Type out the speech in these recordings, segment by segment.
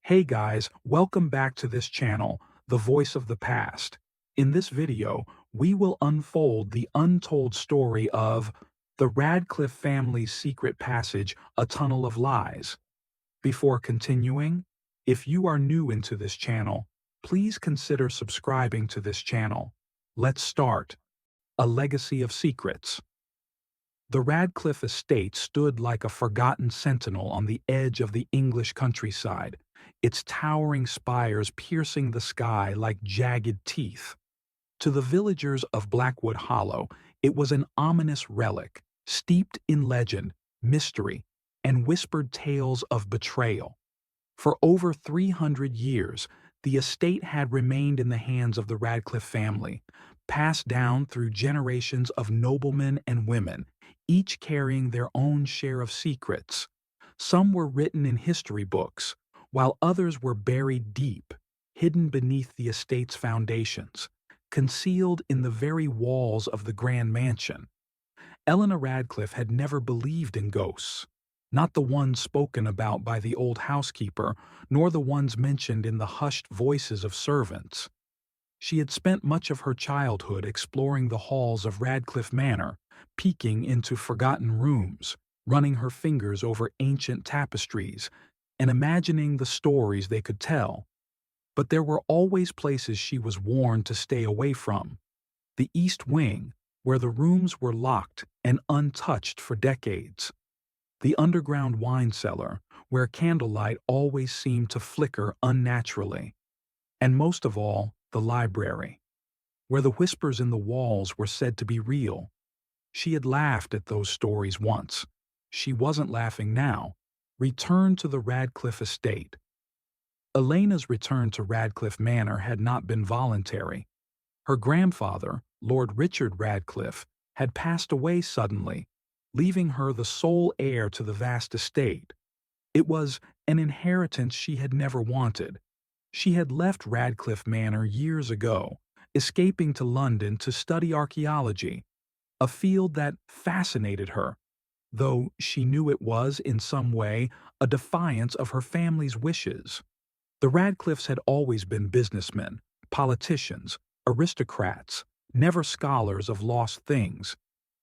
Hey guys, welcome back to this channel, The Voice of the Past. In this video, we will unfold the untold story of the Radcliffe family's secret passage, A Tunnel of Lies. Before continuing, if you are new into this channel, please consider subscribing to this channel. Let's start. A Legacy of Secrets. The Radcliffe estate stood like a forgotten sentinel on the edge of the English countryside, its towering spires piercing the sky like jagged teeth. To the villagers of Blackwood Hollow, it was an ominous relic, steeped in legend, mystery, and whispered tales of betrayal. For over 300 years, the estate had remained in the hands of the Radcliffe family, passed down through generations of noblemen and women, each carrying their own share of secrets. Some were written in history books, while others were buried deep, hidden beneath the estate's foundations, concealed in the very walls of the grand mansion. Elena Radcliffe had never believed in ghosts, not the ones spoken about by the old housekeeper, nor the ones mentioned in the hushed voices of servants. She had spent much of her childhood exploring the halls of Radcliffe Manor, peeking into forgotten rooms, running her fingers over ancient tapestries, and imagining the stories they could tell. But there were always places she was warned to stay away from. The East Wing, where the rooms were locked and untouched for decades. The underground wine cellar, where candlelight always seemed to flicker unnaturally. And most of all, the library, where the whispers in the walls were said to be real. She had laughed at those stories once. She wasn't laughing now. Returned to the Radcliffe estate. Elena's return to Radcliffe Manor had not been voluntary. Her grandfather, Lord Richard Radcliffe, had passed away suddenly, leaving her the sole heir to the vast estate. It was an inheritance she had never wanted. She had left Radcliffe Manor years ago, escaping to London to study archaeology, a field that fascinated her, though she knew it was, in some way, a defiance of her family's wishes. The Radcliffes had always been businessmen, politicians, aristocrats, never scholars of lost things.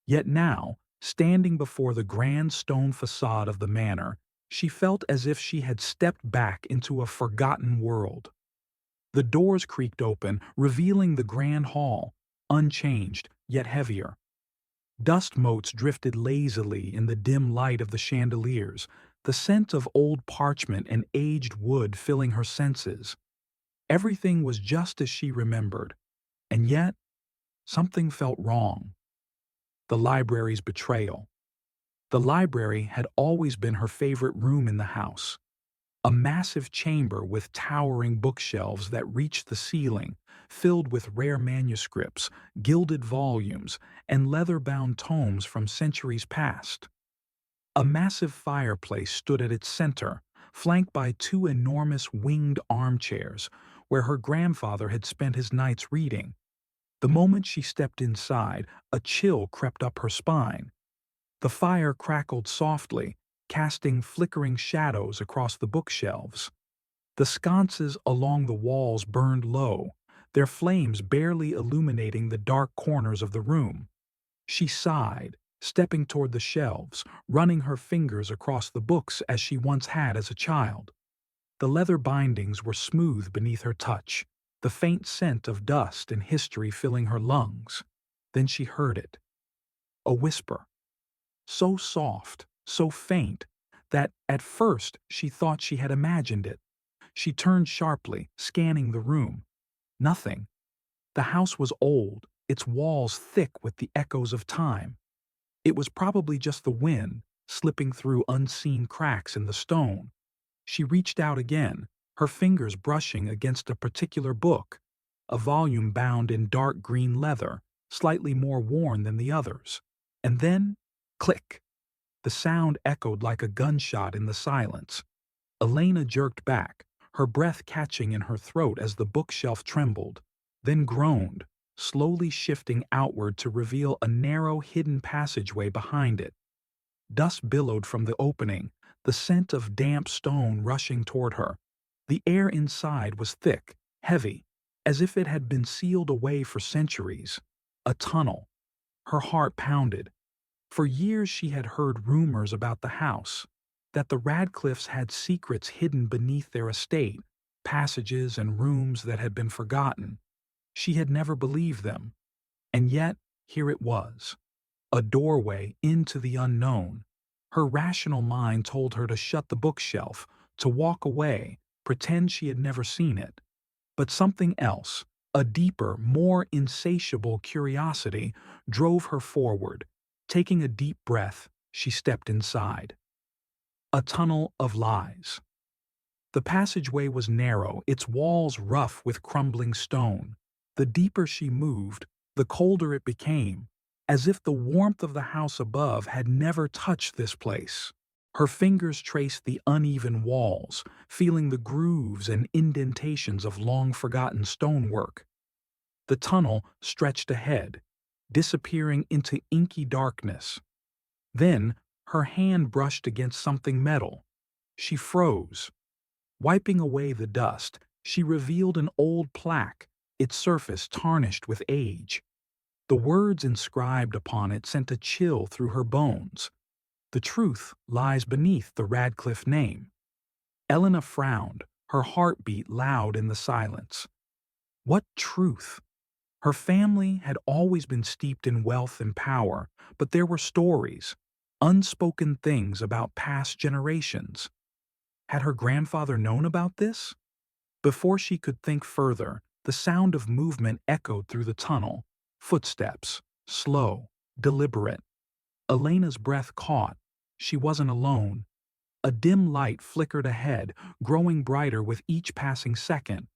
Yet now, standing before the grand stone facade of the manor, she felt as if she had stepped back into a forgotten world. The doors creaked open, revealing the grand hall, unchanged, yet heavier. Dust motes drifted lazily in the dim light of the chandeliers, the scent of old parchment and aged wood filling her senses. Everything was just as she remembered, and yet something felt wrong. The library's betrayal. The library had always been her favorite room in the house. A massive chamber with towering bookshelves that reached the ceiling, filled with rare manuscripts, gilded volumes, and leather-bound tomes from centuries past. A massive fireplace stood at its center, flanked by two enormous winged armchairs, where her grandfather had spent his nights reading. The moment she stepped inside, a chill crept up her spine. The fire crackled softly, casting flickering shadows across the bookshelves. The sconces along the walls burned low, their flames barely illuminating the dark corners of the room. She sighed, stepping toward the shelves, running her fingers across the books as she once had as a child. The leather bindings were smooth beneath her touch, the faint scent of dust and history filling her lungs. Then she heard it. A whisper. So soft, so faint, that at first she thought she had imagined it. She turned sharply, scanning the room. Nothing. The house was old, its walls thick with the echoes of time. It was probably just the wind, slipping through unseen cracks in the stone. She reached out again, her fingers brushing against a particular book, a volume bound in dark green leather, slightly more worn than the others. And then, click! The sound echoed like a gunshot in the silence. Elena jerked back, her breath catching in her throat as the bookshelf trembled, then groaned, slowly shifting outward to reveal a narrow, hidden passageway behind it. Dust billowed from the opening, the scent of damp stone rushing toward her. The air inside was thick, heavy, as if it had been sealed away for centuries. A tunnel. Her heart pounded. For years she had heard rumors about the house, that the Radcliffes had secrets hidden beneath their estate, passages and rooms that had been forgotten. She had never believed them. And yet, here it was. A doorway into the unknown. Her rational mind told her to shut the bookshelf, to walk away, pretend she had never seen it. But something else, a deeper, more insatiable curiosity, drove her forward. Taking a deep breath, she stepped inside. A tunnel of lies. The passageway was narrow, its walls rough with crumbling stone. The deeper she moved, the colder it became, as if the warmth of the house above had never touched this place. Her fingers traced the uneven walls, feeling the grooves and indentations of long-forgotten stonework. The tunnel stretched ahead, disappearing into inky darkness. Then, her hand brushed against something metal. She froze. Wiping away the dust, she revealed an old plaque, its surface tarnished with age. The words inscribed upon it sent a chill through her bones. The truth lies beneath the Radcliffe name. Elena frowned, her heartbeat loud in the silence. What truth? Her family had always been steeped in wealth and power, but there were stories, unspoken things about past generations. Had her grandfather known about this? Before she could think further, the sound of movement echoed through the tunnel. Footsteps, slow, deliberate. Elena's breath caught. She wasn't alone. A dim light flickered ahead, growing brighter with each passing second.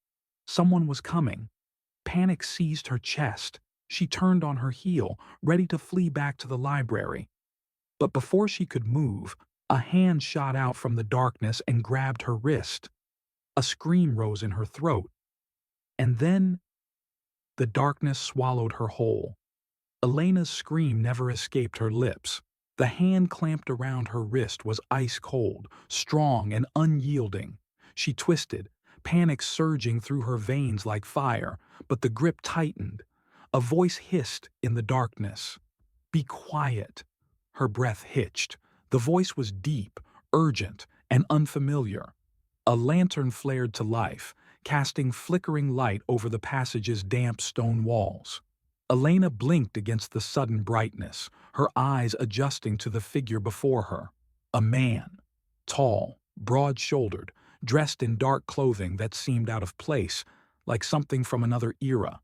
Someone was coming. Panic seized her chest. She turned on her heel, ready to flee back to the library. But before she could move, a hand shot out from the darkness and grabbed her wrist. A scream rose in her throat. And then, the darkness swallowed her whole. Elena's scream never escaped her lips. The hand clamped around her wrist was ice cold, strong and unyielding. She twisted, panic surging through her veins like fire, but the grip tightened. A voice hissed in the darkness. "Be quiet." Her breath hitched. The voice was deep, urgent, and unfamiliar. A lantern flared to life, casting flickering light over the passage's damp stone walls. Elena blinked against the sudden brightness, her eyes adjusting to the figure before her. A man, tall, broad-shouldered, dressed in dark clothing that seemed out of place, like something from another era.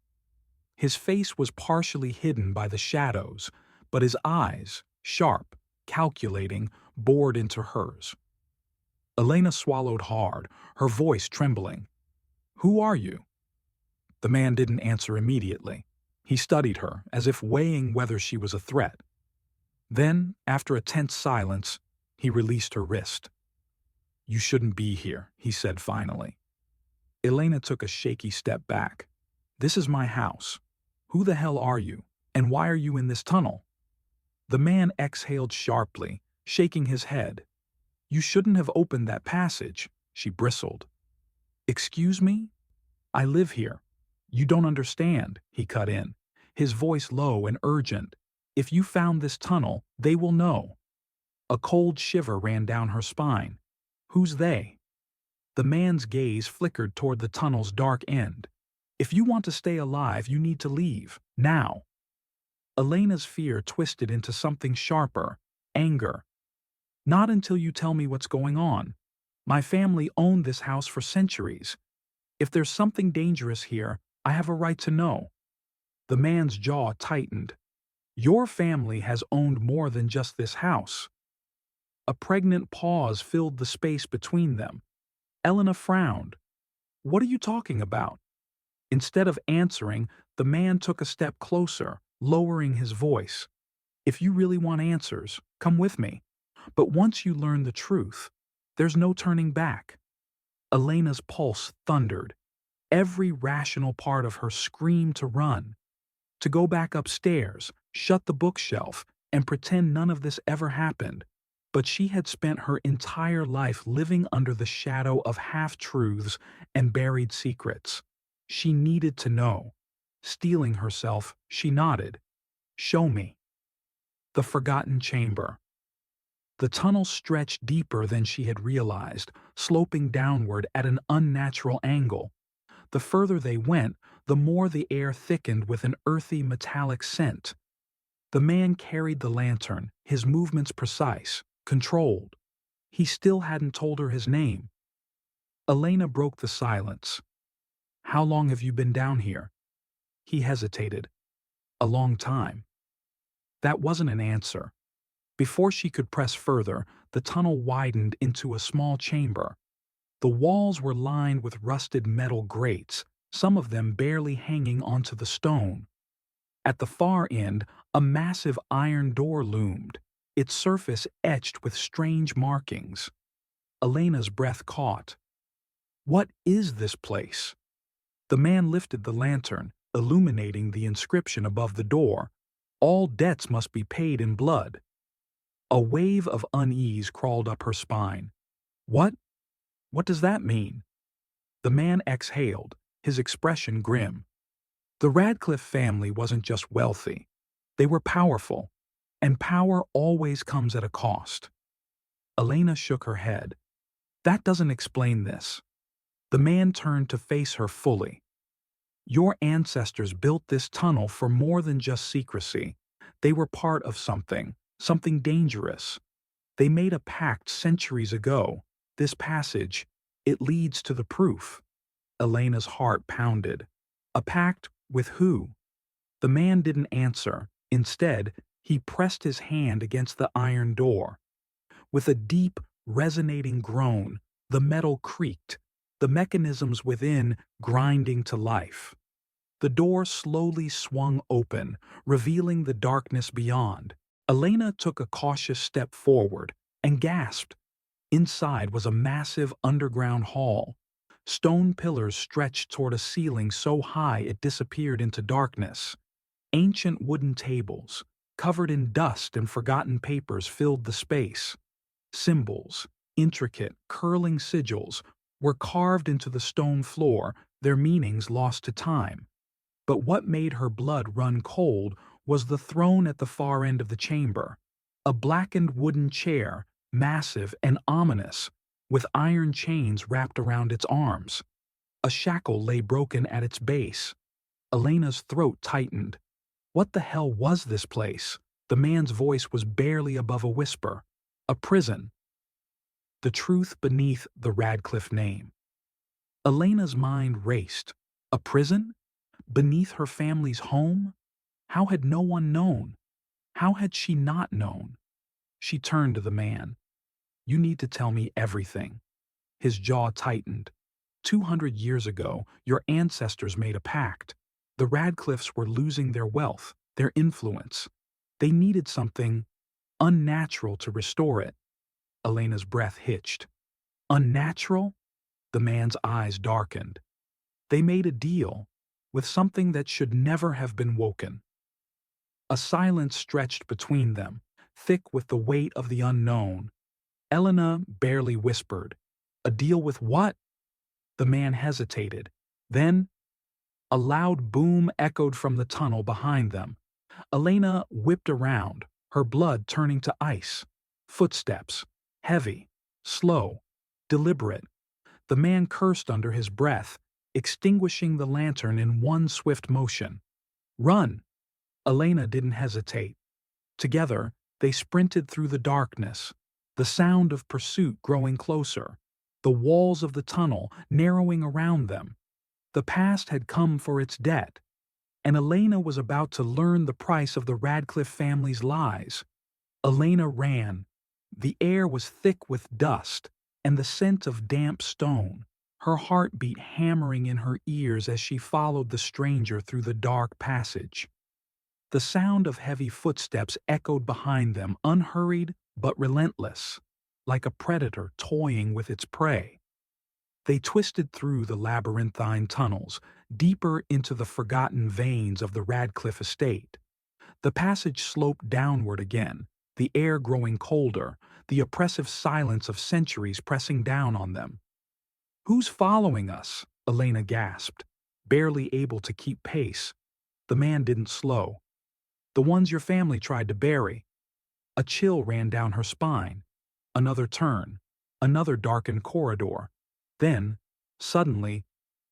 His face was partially hidden by the shadows, but his eyes, sharp, calculating, bored into hers. Elena swallowed hard, her voice trembling. "Who are you?" The man didn't answer immediately. He studied her, as if weighing whether she was a threat. Then, after a tense silence, he released her wrist. "You shouldn't be here," he said finally. Elena took a shaky step back. "This is my house. Who the hell are you, and why are you in this tunnel?" The man exhaled sharply, shaking his head. "You shouldn't have opened that passage," she bristled. "Excuse me? I live here." "You don't understand," he cut in, his voice low and urgent. "If you found this tunnel, they will know." A cold shiver ran down her spine. "Who's they?" The man's gaze flickered toward the tunnel's dark end. "If you want to stay alive, you need to leave, now." Elena's fear twisted into something sharper, anger. "Not until you tell me what's going on. My family owned this house for centuries. If there's something dangerous here, I have a right to know." The man's jaw tightened. "Your family has owned more than just this house." A pregnant pause filled the space between them. Elena frowned. "What are you talking about?" Instead of answering, the man took a step closer, lowering his voice. "If you really want answers, come with me. But once you learn the truth, there's no turning back." Elena's pulse thundered. Every rational part of her screamed to run, to go back upstairs, shut the bookshelf, and pretend none of this ever happened. But she had spent her entire life living under the shadow of half-truths and buried secrets. She needed to know. Steeling herself, she nodded. "Show me." The forgotten chamber. The tunnel stretched deeper than she had realized, sloping downward at an unnatural angle. The further they went, the more the air thickened with an earthy metallic scent. The man carried the lantern, his movements precise, controlled. He still hadn't told her his name. Elena broke the silence. "How long have you been down here?" He hesitated. "A long time." That wasn't an answer. Before she could press further, the tunnel widened into a small chamber. The walls were lined with rusted metal grates, some of them barely hanging onto the stone. At the far end, a massive iron door loomed, its surface etched with strange markings. Elena's breath caught. What is this place? The man lifted the lantern, illuminating the inscription above the door. All debts must be paid in blood. A wave of unease crawled up her spine. What? What does that mean? The man exhaled, his expression grim. The Radcliffe family wasn't just wealthy. They were powerful, and power always comes at a cost. Elena shook her head. That doesn't explain this. The man turned to face her fully. Your ancestors built this tunnel for more than just secrecy. They were part of something dangerous. They made a pact centuries ago. This passage, it leads to the proof. Elena's heart pounded. A pact with who? The man didn't answer. Instead, he pressed his hand against the iron door. With a deep, resonating groan, the metal creaked, the mechanisms within grinding to life. The door slowly swung open, revealing the darkness beyond. Elena took a cautious step forward and gasped. Inside was a massive underground hall. Stone pillars stretched toward a ceiling so high it disappeared into darkness. Ancient wooden tables, covered in dust and forgotten papers, filled the space. Symbols, intricate, curling sigils, were carved into the stone floor, their meanings lost to time. But what made her blood run cold was the throne at the far end of the chamber. A blackened wooden chair, massive and ominous, with iron chains wrapped around its arms. A shackle lay broken at its base. Elena's throat tightened. What the hell was this place? The man's voice was barely above a whisper. A prison. The truth beneath the Radcliffe name. Elena's mind raced. A prison? Beneath her family's home? How had no one known? How had she not known? She turned to the man. You need to tell me everything. His jaw tightened. 200 years ago, your ancestors made a pact. The Radcliffes were losing their wealth, their influence. They needed something unnatural to restore it. Elena's breath hitched. Unnatural? The man's eyes darkened. They made a deal with something that should never have been woken. A silence stretched between them, thick with the weight of the unknown. Elena barely whispered. A deal with what? The man hesitated. Then, a loud boom echoed from the tunnel behind them. Elena whipped around, her blood turning to ice. Footsteps. Heavy. Slow. Deliberate. The man cursed under his breath, extinguishing the lantern in one swift motion. Run! Elena didn't hesitate. Together, they sprinted through the darkness, the sound of pursuit growing closer, the walls of the tunnel narrowing around them. The past had come for its debt, and Elena was about to learn the price of the Radcliffe family's lies. Elena ran. The air was thick with dust and the scent of damp stone. Her heart beat hammering in her ears as she followed the stranger through the dark passage. The sound of heavy footsteps echoed behind them, unhurried but relentless, like a predator toying with its prey. They twisted through the labyrinthine tunnels, deeper into the forgotten veins of the Radcliffe estate. The passage sloped downward again, the air growing colder, the oppressive silence of centuries pressing down on them. "Who's following us?" Elena gasped, barely able to keep pace. The man didn't slow. "The ones your family tried to bury." A chill ran down her spine. Another turn, another darkened corridor. Then, suddenly,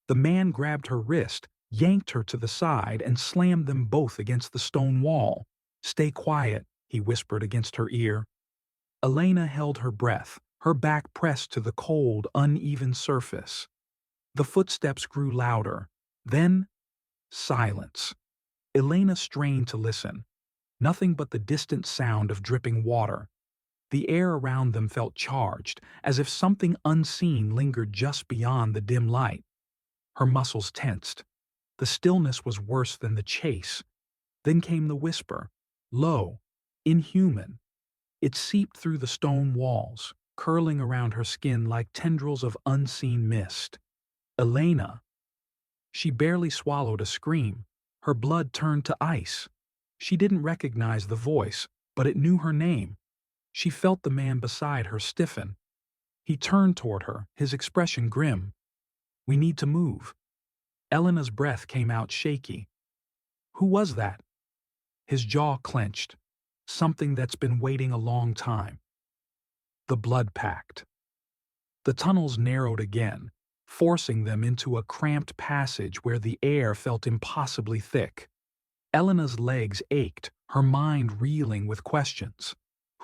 the man grabbed her wrist, yanked her to the side, and slammed them both against the stone wall. "Stay quiet," he whispered against her ear. Elena held her breath, her back pressed to the cold, uneven surface. The footsteps grew louder. Then, silence. Elena strained to listen. Nothing but the distant sound of dripping water. The air around them felt charged, as if something unseen lingered just beyond the dim light. Her muscles tensed. The stillness was worse than the chase. Then came the whisper, low, inhuman. It seeped through the stone walls, curling around her skin like tendrils of unseen mist. "Elena." She barely swallowed a scream. Her blood turned to ice. She didn't recognize the voice, but it knew her name. She felt the man beside her stiffen. He turned toward her, his expression grim. "We need to move." Elena's breath came out shaky. "Who was that?" His jaw clenched. "Something that's been waiting a long time." The blood pact. The tunnels narrowed again, forcing them into a cramped passage where the air felt impossibly thick. Elena's legs ached, her mind reeling with questions.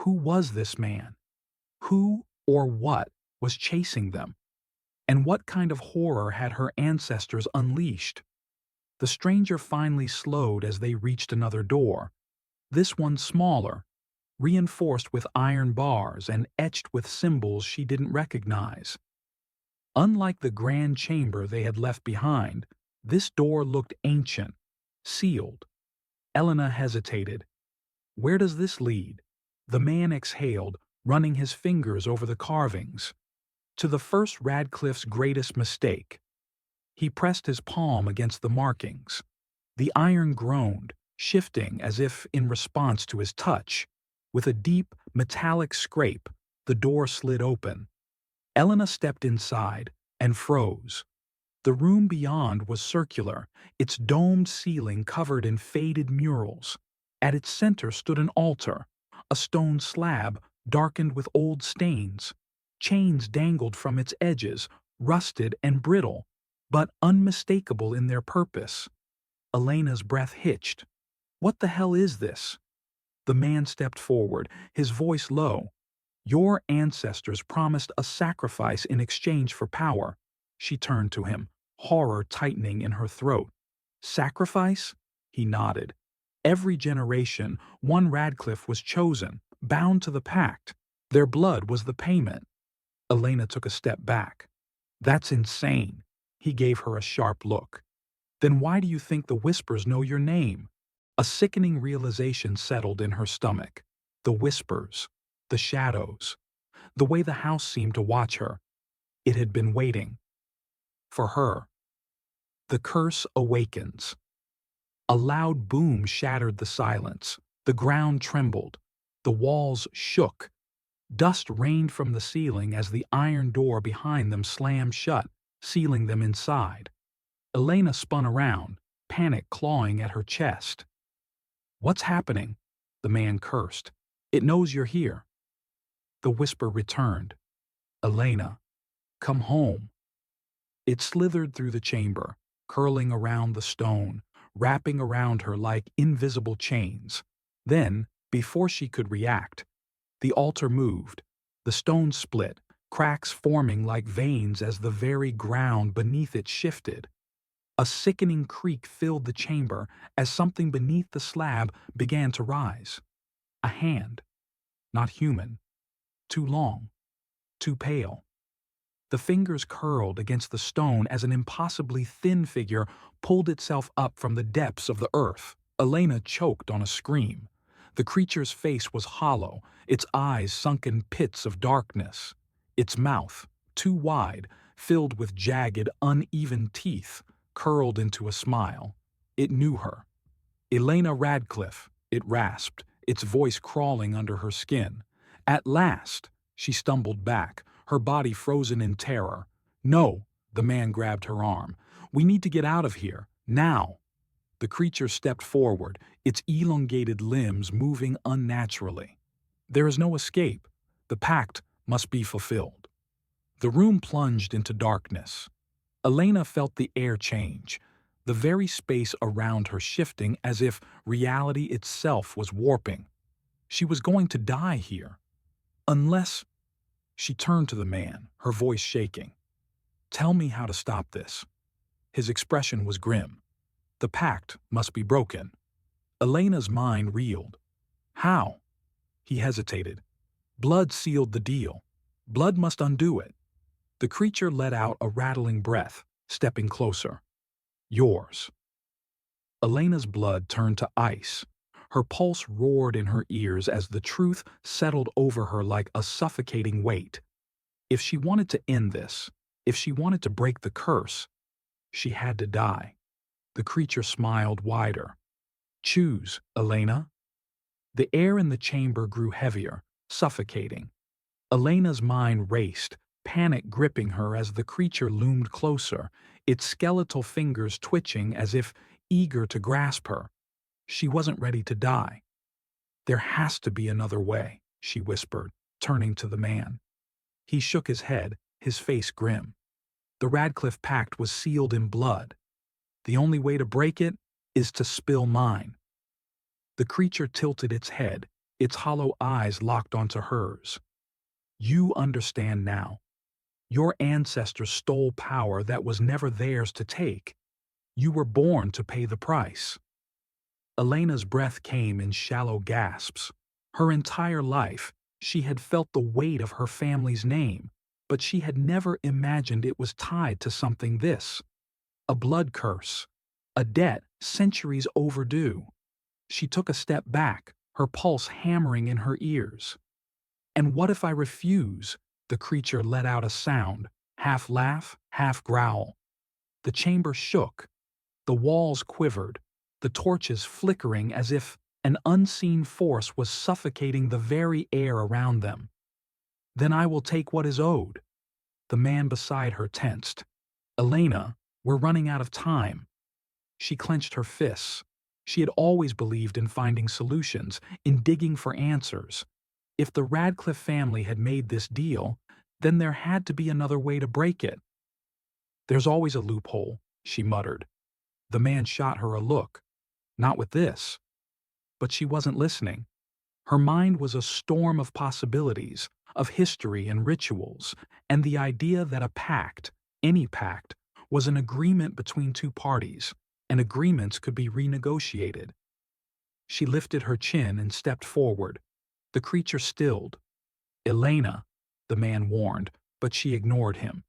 Who was this man? Who or what was chasing them? And what kind of horror had her ancestors unleashed? The stranger finally slowed as they reached another door, this one smaller, reinforced with iron bars and etched with symbols she didn't recognize. Unlike the grand chamber they had left behind, this door looked ancient, sealed. Elena hesitated. "Where does this lead?" The man exhaled, running his fingers over the carvings. "To the first Radcliffe's greatest mistake." He pressed his palm against the markings. The iron groaned, shifting as if in response to his touch. With a deep, metallic scrape, the door slid open. Elena stepped inside and froze. The room beyond was circular, its domed ceiling covered in faded murals. At its center stood an altar, a stone slab darkened with old stains. Chains dangled from its edges, rusted and brittle, but unmistakable in their purpose. Elena's breath hitched. "What the hell is this?" The man stepped forward, his voice low. "Your ancestors promised a sacrifice in exchange for power." She turned to him, horror tightening in her throat. "Sacrifice?" He nodded. "Every generation, one Radcliffe was chosen, bound to the pact. Their blood was the payment." Elena took a step back. "That's insane." He gave her a sharp look. "Then why do you think the whispers know your name?" A sickening realization settled in her stomach. The whispers, the shadows, the way the house seemed to watch her. It had been waiting. For her. The curse awakens. A loud boom shattered the silence. The ground trembled. The walls shook. Dust rained from the ceiling as the iron door behind them slammed shut, sealing them inside. Elena spun around, panic clawing at her chest. "What's happening?" The man cursed. "It knows you're here." The whisper returned. "Elena, come home." It slithered through the chamber, curling around the stone, wrapping around her like invisible chains. Then, before she could react, the altar moved. The stone split, cracks forming like veins as the very ground beneath it shifted. A sickening creak filled the chamber as something beneath the slab began to rise. A hand. Not human. Too long. Too pale. The fingers curled against the stone as an impossibly thin figure pulled itself up from the depths of the earth. Elena choked on a scream. The creature's face was hollow, its eyes sunken pits of darkness. Its mouth, too wide, filled with jagged, uneven teeth, curled into a smile. It knew her. "Elena Radcliffe," it rasped, its voice crawling under her skin. At last, she stumbled back, her body frozen in terror. "No!" The man grabbed her arm. "We need to get out of here, now!" The creature stepped forward, its elongated limbs moving unnaturally. There is no escape. The pact must be fulfilled. The room plunged into darkness. Elena felt the air change, the very space around her shifting as if reality itself was warping. She was going to die here. Unless... She turned to the man, her voice shaking. "Tell me how to stop this." His expression was grim. The pact must be broken. Elena's mind reeled. How? He hesitated. Blood sealed the deal. Blood must undo it. The creature let out a rattling breath, stepping closer. "Yours." Elena's blood turned to ice. Her pulse roared in her ears as the truth settled over her like a suffocating weight. If she wanted to end this, if she wanted to break the curse, she had to die. The creature smiled wider. "Choose, Elena." The air in the chamber grew heavier, suffocating. Elena's mind raced, panic gripping her as the creature loomed closer, its skeletal fingers twitching as if eager to grasp her. She wasn't ready to die. "There has to be another way," she whispered, turning to the man. He shook his head, his face grim. The Radcliffe Pact was sealed in blood. The only way to break it is to spill mine. The creature tilted its head, its hollow eyes locked onto hers. "You understand now. Your ancestors stole power that was never theirs to take. You were born to pay the price." Elena's breath came in shallow gasps. Her entire life, she had felt the weight of her family's name, but she had never imagined it was tied to something this. A blood curse. A debt centuries overdue. She took a step back, her pulse hammering in her ears. "And what if I refuse?" The creature let out a sound, half laugh, half growl. The chamber shook. The walls quivered, the torches flickering as if an unseen force was suffocating the very air around them. "Then I will take what is owed." The man beside her tensed. "Elena, we're running out of time." She clenched her fists. She had always believed in finding solutions, in digging for answers. If the Radcliffe family had made this deal, then there had to be another way to break it. "There's always a loophole," she muttered. The man shot her a look. "Not with this." But she wasn't listening. Her mind was a storm of possibilities, of history and rituals, and the idea that a pact, any pact, was an agreement between two parties, and agreements could be renegotiated. She lifted her chin and stepped forward. The creature stilled. "Elena," the man warned, but she ignored him.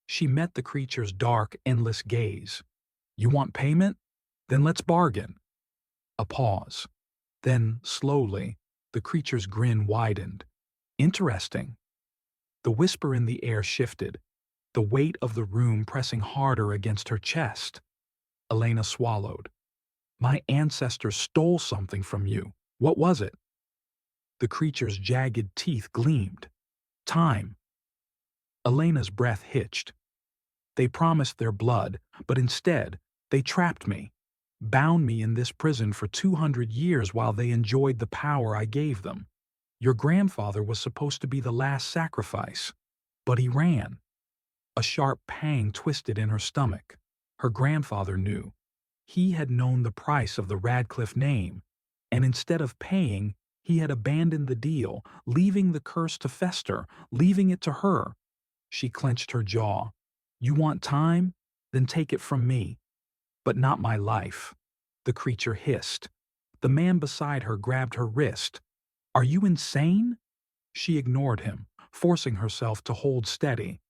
She met the creature's dark, endless gaze. "You want payment? Then let's bargain." A pause. Then, slowly, the creature's grin widened. "Interesting." The whisper in the air shifted, the weight of the room pressing harder against her chest. Elena swallowed. "My ancestors stole something from you. What was it?" The creature's jagged teeth gleamed. "Time." Elena's breath hitched. "They promised their blood, but instead, they trapped me, bound me in this prison for 200 years while they enjoyed the power I gave them. Your grandfather was supposed to be the last sacrifice, but he ran." A sharp pang twisted in her stomach. Her grandfather knew. He had known the price of the Radcliffe name, and instead of paying, he had abandoned the deal, leaving the curse to fester, leaving it to her. She clenched her jaw. "You want time? Then take it from me. But not my life." The creature hissed. The man beside her grabbed her wrist. "Are you insane?" She ignored him, forcing herself to hold steady.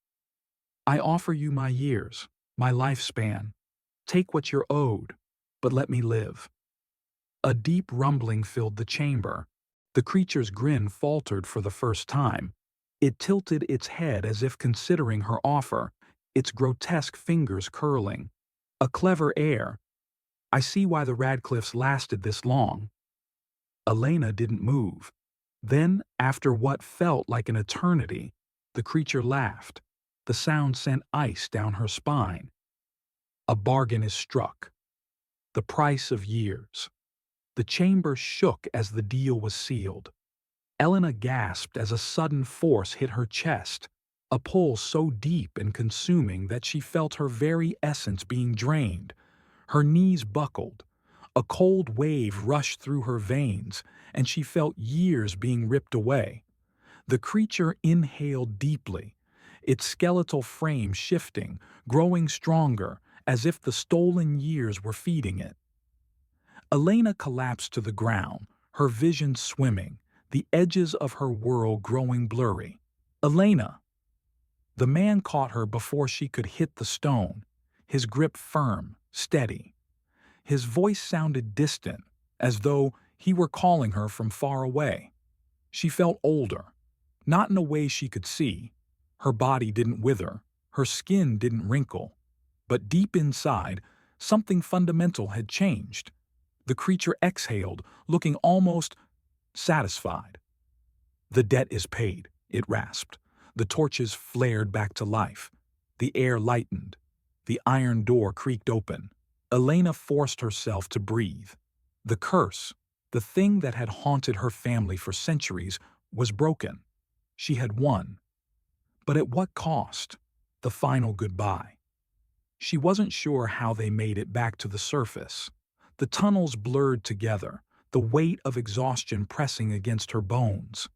"I offer you my years, my lifespan. Take what you're owed, but let me live." A deep rumbling filled the chamber. The creature's grin faltered for the first time. It tilted its head as if considering her offer, its grotesque fingers curling. "A clever heir. I see why the Radcliffes lasted this long." Elena didn't move. Then, after what felt like an eternity, the creature laughed. The sound sent ice down her spine. A bargain is struck. The price of years. The chamber shook as the deal was sealed. Elena gasped as a sudden force hit her chest, a pull so deep and consuming that she felt her very essence being drained. Her knees buckled. A cold wave rushed through her veins, and she felt years being ripped away. The creature inhaled deeply, its skeletal frame shifting, growing stronger, as if the stolen years were feeding it. Elena collapsed to the ground, her vision swimming, the edges of her world growing blurry. "Elena!" The man caught her before she could hit the stone, his grip firm, steady. His voice sounded distant, as though he were calling her from far away. She felt older, not in a way she could see. Her body didn't wither, her skin didn't wrinkle. But deep inside, something fundamental had changed. The creature exhaled, looking almost satisfied. "The debt is paid," it rasped. The torches flared back to life. The air lightened. The iron door creaked open. Elena forced herself to breathe. The curse, the thing that had haunted her family for centuries, was broken. She had won. But at what cost? The final goodbye. She wasn't sure how they made it back to the surface. The tunnels blurred together, the weight of exhaustion pressing against her bones.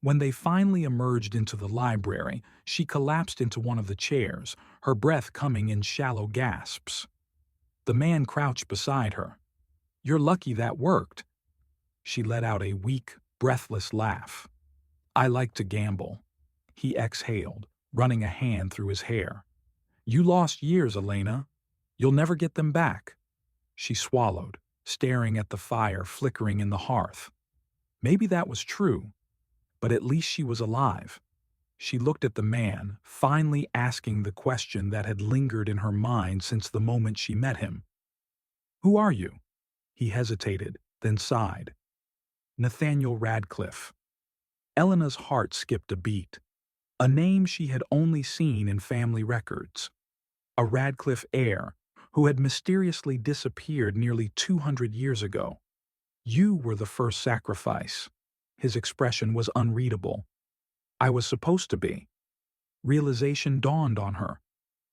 When they finally emerged into the library, she collapsed into one of the chairs, her breath coming in shallow gasps. The man crouched beside her. "You're lucky that worked." She let out a weak, breathless laugh. "I like to gamble." He exhaled, running a hand through his hair. "You lost years, Elena. You'll never get them back." She swallowed, staring at the fire flickering in the hearth. Maybe that was true, but at least she was alive. She looked at the man, finally asking the question that had lingered in her mind since the moment she met him. "Who are you?" He hesitated, then sighed. "Nathaniel Radcliffe." Elena's heart skipped a beat. A name she had only seen in family records. A Radcliffe heir who had mysteriously disappeared nearly 200 years ago. "You were the first sacrifice." His expression was unreadable. "I was supposed to be." Realization dawned on her.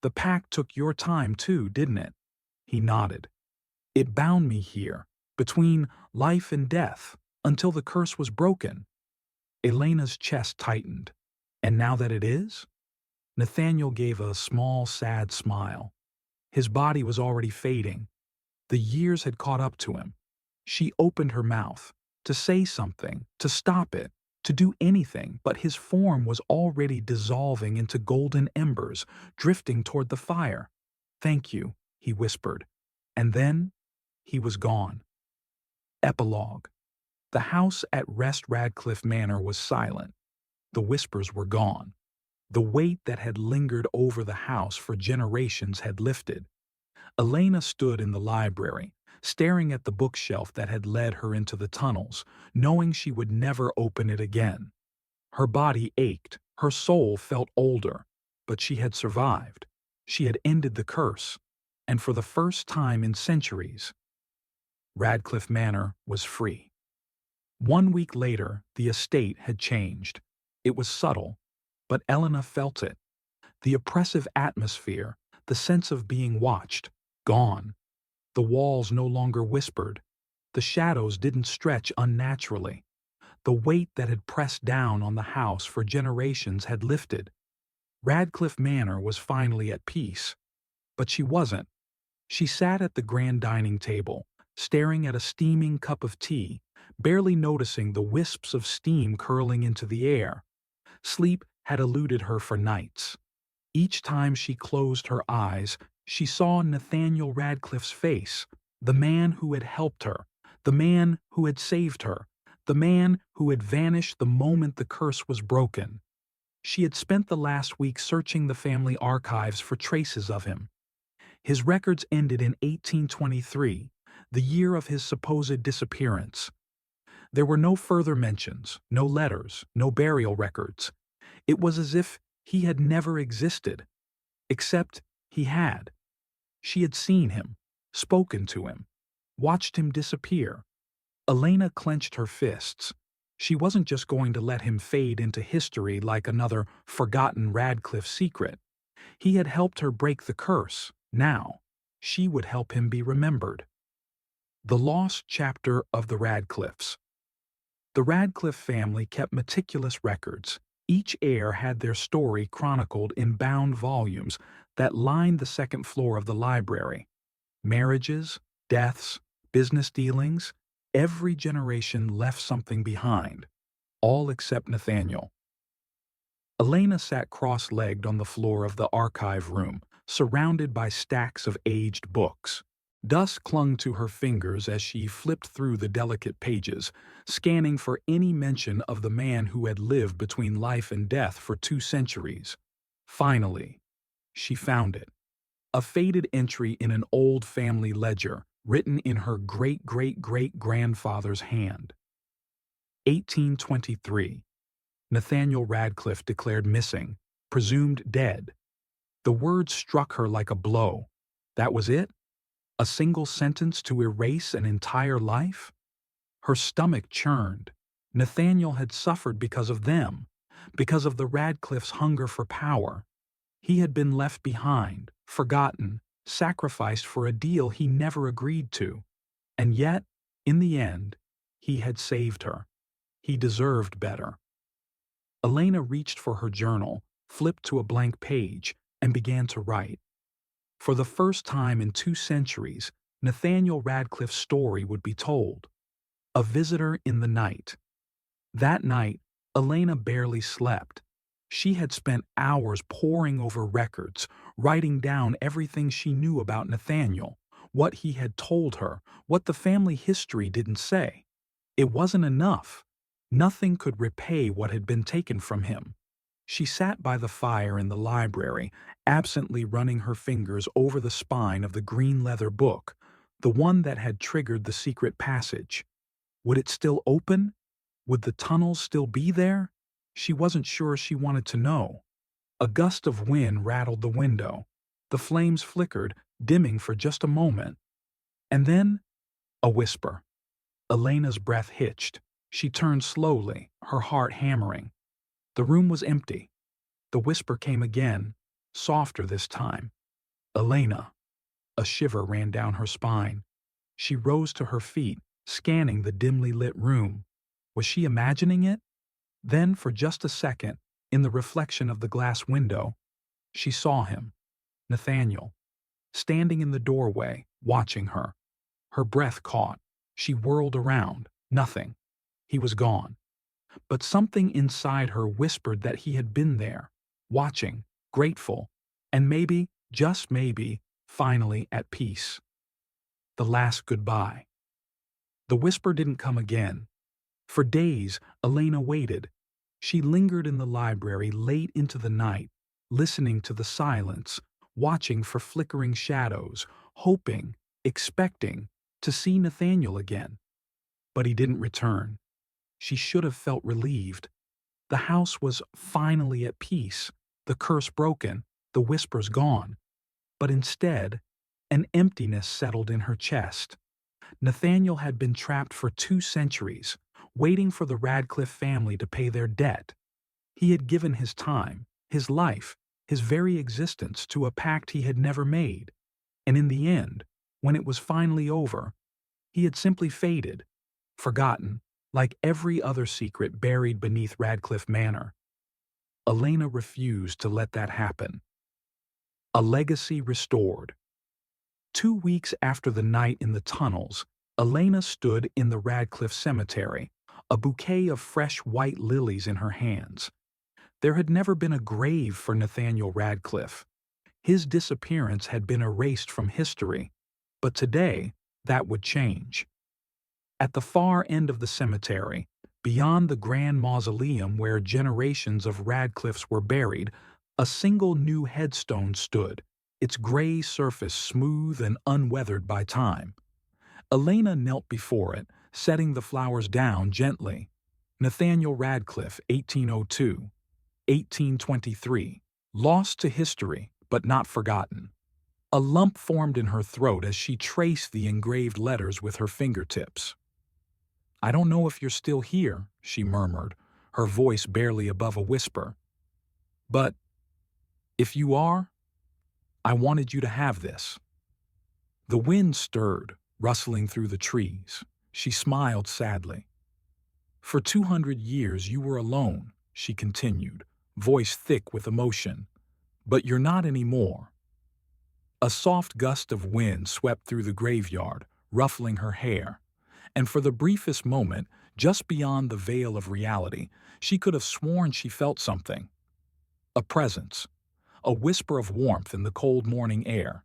"The Pact took your time too, didn't it?" He nodded. "It bound me here, between life and death, until the curse was broken." Elena's chest tightened. "And now that it is?" Nathaniel gave a small, sad smile. His body was already fading. The years had caught up to him. She opened her mouth, to say something, to stop it, to do anything, but his form was already dissolving into golden embers, drifting toward the fire. "Thank you," he whispered. And then he was gone. Epilogue. The house at Radcliffe Manor was silent. The whispers were gone. The weight that had lingered over the house for generations had lifted. Elena stood in the library, staring at the bookshelf that had led her into the tunnels, knowing she would never open it again. Her body ached, her soul felt older, but she had survived. She had ended the curse, and for the first time in centuries, Radcliffe Manor was free. 1 week later, the estate had changed. It was subtle, but Elena felt it. The oppressive atmosphere, the sense of being watched, gone. The walls no longer whispered. The shadows didn't stretch unnaturally. The weight that had pressed down on the house for generations had lifted. Radcliffe Manor was finally at peace. But she wasn't. She sat at the grand dining table, staring at a steaming cup of tea, barely noticing the wisps of steam curling into the air. Sleep had eluded her for nights. Each time she closed her eyes, she saw Nathaniel Radcliffe's face, the man who had helped her, the man who had saved her, the man who had vanished the moment the curse was broken. She had spent the last week searching the family archives for traces of him. His records ended in 1823, the year of his supposed disappearance. There were no further mentions, no letters, no burial records. It was as if he had never existed, except he had. She had seen him, spoken to him, watched him disappear. Elena clenched her fists. She wasn't just going to let him fade into history like another forgotten Radcliffe secret. He had helped her break the curse. Now, she would help him be remembered. The Lost Chapter of the Radcliffes. The Radcliffe family kept meticulous records. Each heir had their story chronicled in bound volumes that lined the second floor of the library. Marriages, deaths, business dealings, every generation left something behind, all except Nathaniel. Elena sat cross-legged on the floor of the archive room, surrounded by stacks of aged books. Dust clung to her fingers as she flipped through the delicate pages, scanning for any mention of the man who had lived between life and death for 2 centuries. Finally, she found it. A faded entry in an old family ledger, written in her great-great-great-grandfather's hand. 1823. Nathaniel Radcliffe declared missing, presumed dead. The words struck her like a blow. That was it? A single sentence to erase an entire life? Her stomach churned. Nathaniel had suffered because of them, because of the Radcliffe's hunger for power. He had been left behind, forgotten, sacrificed for a deal he never agreed to. And yet, in the end, he had saved her. He deserved better. Elena reached for her journal, flipped to a blank page, and began to write. For the first time in 2 centuries, Nathaniel Radcliffe's story would be told. A visitor in the night. That night, Elena barely slept. She had spent hours poring over records, writing down everything she knew about Nathaniel, what he had told her, what the family history didn't say. It wasn't enough. Nothing could repay what had been taken from him. She sat by the fire in the library, absently running her fingers over the spine of the green leather book, the one that had triggered the secret passage. Would it still open? Would the tunnels still be there? She wasn't sure she wanted to know. A gust of wind rattled the window. The flames flickered, dimming for just a moment. And then, a whisper. Elena's breath hitched. She turned slowly, her heart hammering. The room was empty. The whisper came again, softer this time. Elena. A shiver ran down her spine. She rose to her feet, scanning the dimly lit room. Was she imagining it? Then, for just a second, in the reflection of the glass window, she saw him, Nathaniel, standing in the doorway, watching her. Her breath caught. She whirled around. Nothing. He was gone. But something inside her whispered that he had been there, watching, grateful, and maybe, just maybe, finally at peace. The last goodbye. The whisper didn't come again. For days, Elena waited. She lingered in the library late into the night, listening to the silence, watching for flickering shadows, hoping, expecting to see Nathaniel again. But he didn't return. She should have felt relieved. The house was finally at peace, the curse broken, the whispers gone. But instead, an emptiness settled in her chest. Nathaniel had been trapped for 2 centuries, waiting for the Radcliffe family to pay their debt. He had given his time, his life, his very existence to a pact he had never made. And in the end, when it was finally over, he had simply faded, forgotten, like every other secret buried beneath Radcliffe Manor. Elena refused to let that happen. A legacy restored. 2 weeks after the night in the tunnels, Elena stood in the Radcliffe cemetery, a bouquet of fresh white lilies in her hands. There had never been a grave for Nathaniel Radcliffe. His disappearance had been erased from history, but today that would change. At the far end of the cemetery, beyond the grand mausoleum where generations of Radcliffes were buried, a single new headstone stood, its gray surface smooth and unweathered by time. Elena knelt before it, setting the flowers down gently. Nathaniel Radcliffe, 1802, 1823, lost to history, but not forgotten. A lump formed in her throat as she traced the engraved letters with her fingertips. "I don't know if you're still here," she murmured, her voice barely above a whisper. "But if you are, I wanted you to have this." The wind stirred, rustling through the trees. She smiled sadly. "For 200 years you were alone," she continued, voice thick with emotion. "But you're not anymore." A soft gust of wind swept through the graveyard, ruffling her hair, and for the briefest moment, just beyond the veil of reality, she could have sworn she felt something. A presence, a whisper of warmth in the cold morning air,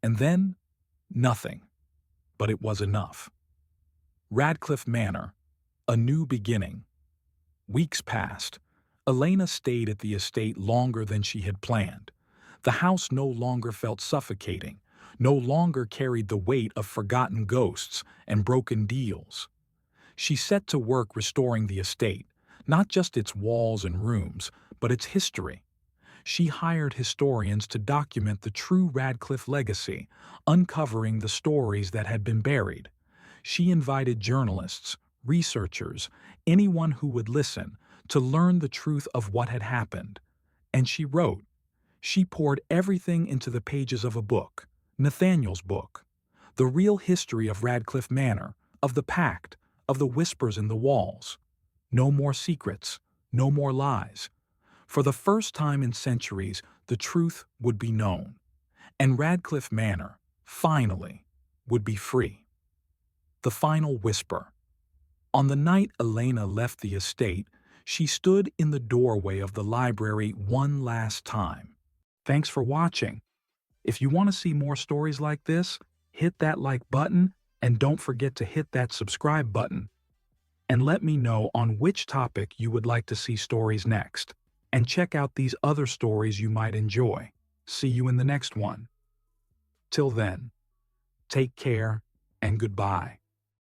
and then nothing. But it was enough. Radcliffe Manor, a new beginning. Weeks passed. Elena stayed at the estate longer than she had planned. The house no longer felt suffocating, no longer carried the weight of forgotten ghosts and broken deals. She set to work restoring the estate, not just its walls and rooms, but its history. She hired historians to document the true Radcliffe legacy, uncovering the stories that had been buried. She invited journalists, researchers, anyone who would listen, to learn the truth of what had happened. And she wrote. She poured everything into the pages of a book, Nathaniel's book. The real history of Radcliffe Manor, of the Pact, of the whispers in the walls. No more secrets, no more lies. For the first time in centuries, the truth would be known. And Radcliffe Manor, finally, would be free. The final whisper. On the night Elena left the estate, she stood in the doorway of the library one last time. Thanks for watching. If you want to see more stories like this, hit that like button and don't forget to hit that subscribe button. And let me know on which topic you would like to see stories next. And check out these other stories you might enjoy. See you in the next one. Till then, take care and goodbye.